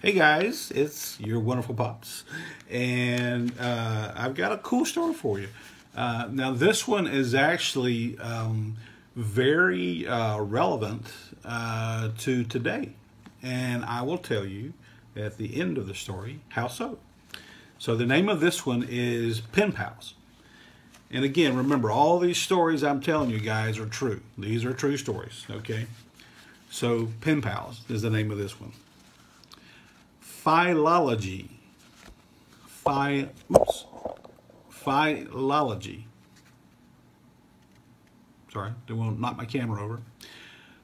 Hey guys, it's your wonderful Pops, and I've got a cool story for you. Now this one is actually very relevant to today, and I will tell you at the end of the story how so. So the name of this one is Pen Pals. And again, remember, all these stories I'm telling you guys are true. These are true stories, okay? So Pen Pals is the name of this one. Philology. Philology. Sorry, they won't knock my camera over.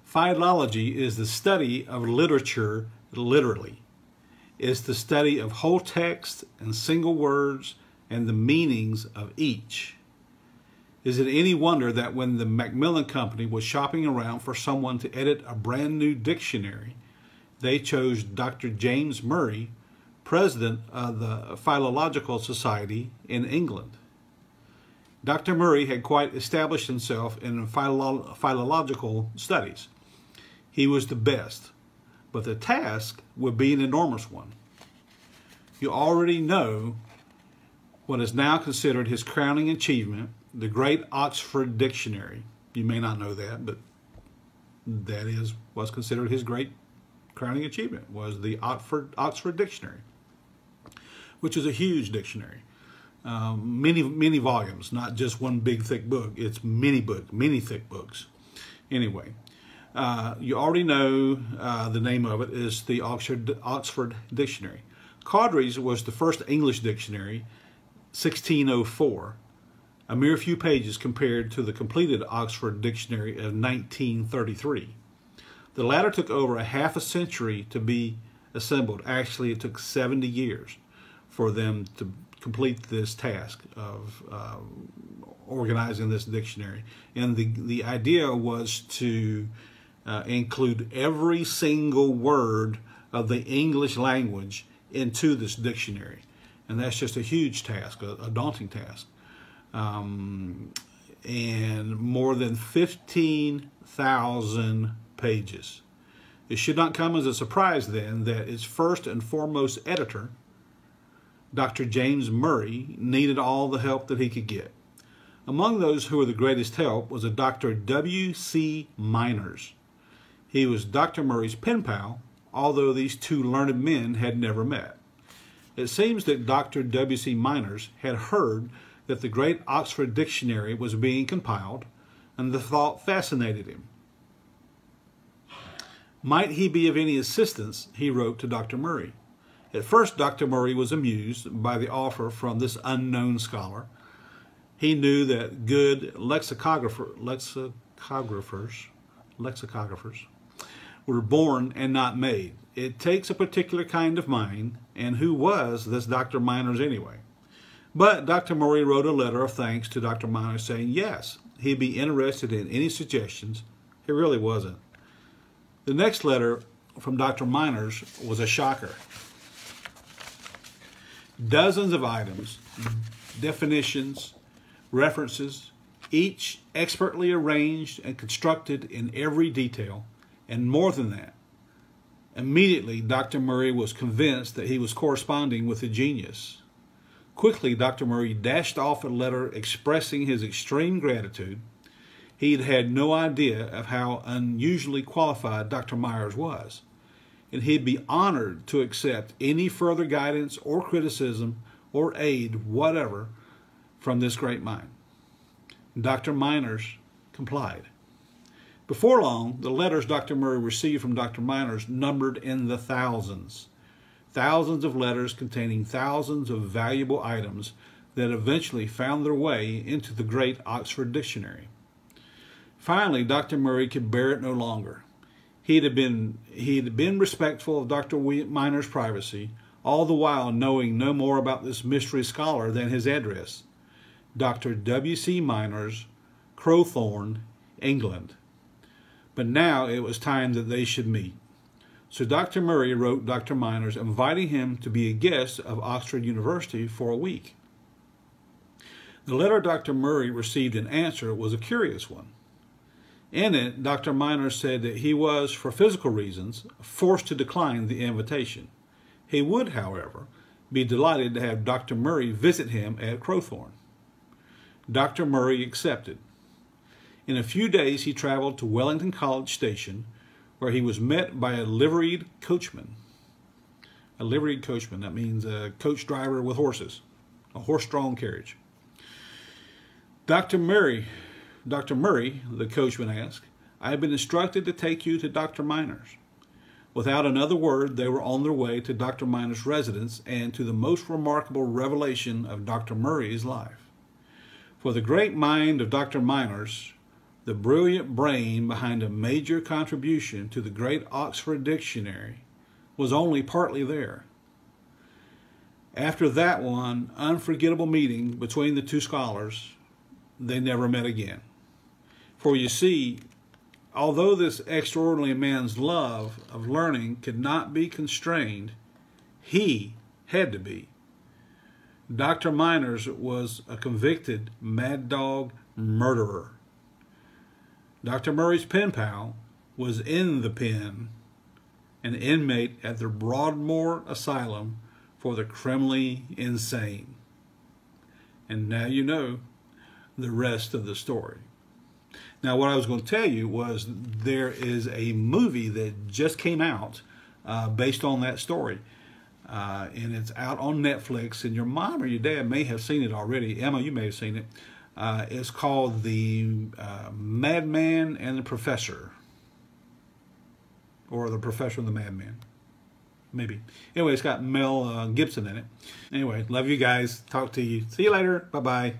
Philology is the study of literature literally. It's the study of whole text and single words and the meanings of each. Is it any wonder that when the Macmillan Company was shopping around for someone to edit a brand new dictionary, they chose Dr. James Murray, president of the Philological Society in England. Dr. Murray had quite established himself in philological studies. He was the best, but the task would be an enormous one. You already know what is now considered his crowning achievement, the Great Oxford Dictionary. You may not know that, but that is what's considered his great crowning achievement, was the Oxford Dictionary, which is a huge dictionary. Many volumes, not just one big thick book. It's many thick books. Anyway, you already know the name of it is the Oxford Dictionary. Cowdrey's was the first English dictionary, 1604, a mere few pages compared to the completed Oxford Dictionary of 1933. The latter took over a half a century to be assembled. Actually, it took 70 years for them to complete this task of organizing this dictionary. And the idea was to include every single word of the English language into this dictionary. And that's just a huge task, a daunting task. And more than 15,000 pages. It should not come as a surprise then that its first and foremost editor, Dr. James Murray, needed all the help that he could get. Among those who were the greatest help was a Dr. W.C. Miners. He was Dr. Murray's pen pal, although these two learned men had never met. It seems that Dr. W.C. Miners had heard that the Great Oxford Dictionary was being compiled, and the thought fascinated him. Might he be of any assistance, he wrote to Dr. Murray. At first, Dr. Murray was amused by the offer from this unknown scholar. He knew that good lexicographers were born and not made. It takes a particular kind of mind, and who was this Dr. Miners anyway? But Dr. Murray wrote a letter of thanks to Dr. Miners saying yes, he'd be interested in any suggestions. He really wasn't. The next letter from Dr. Miners was a shocker. Dozens of items, definitions, references, each expertly arranged and constructed in every detail, and more than that. Immediately, Dr. Murray was convinced that he was corresponding with a genius. Quickly, Dr. Murray dashed off a letter expressing his extreme gratitude. He'd had no idea of how unusually qualified Dr. Miners was, and he'd be honored to accept any further guidance or criticism or aid, whatever, from this great mind. Dr. Miners complied. Before long, the letters Dr. Murray received from Dr. Miners numbered in the thousands. Thousands of letters containing thousands of valuable items that eventually found their way into the Great Oxford Dictionary. Finally, Dr. Murray could bear it no longer. He'd been respectful of Dr. Miners' privacy, all the while knowing no more about this mystery scholar than his address, Dr. W.C. Miners, Crowthorne, England. But now it was time that they should meet. So Dr. Murray wrote Dr. Miners inviting him to be a guest of Oxford University for a week. The letter Dr. Murray received in answer was a curious one. In it, Dr. Miners said that he was, for physical reasons, forced to decline the invitation. He would, however, be delighted to have Dr. Murray visit him at Crowthorne. Dr. Murray accepted. In a few days, he traveled to Wellington College Station, where he was met by a liveried coachman. A liveried coachman, that means a coach driver with horses, a horse-drawn carriage. Dr. Murray, the coachman asked, I have been instructed to take you to Dr. Minor's. Without another word, they were on their way to Dr. Minor's residence and to the most remarkable revelation of Dr. Murray's life. For the great mind of Dr. Minor's, the brilliant brain behind a major contribution to the great Oxford Dictionary, was only partly there. After that one unforgettable meeting between the two scholars, they never met again. For you see, although this extraordinary man's love of learning could not be constrained, he had to be. Dr. Minor's was a convicted mad dog murderer. Dr. Murray's pen pal was in the pen, an inmate at the Broadmoor Asylum for the criminally insane. And now you know the rest of the story. Now, what I was going to tell you was there is a movie that just came out based on that story. And it's out on Netflix, and your mom or your dad may have seen it already. Emma, you may have seen it. It's called The Madman and the Professor. Or The Professor and the Madman. Maybe. Anyway, it's got Mel Gibson in it. Anyway, love you guys. Talk to you. See you later. Bye-bye.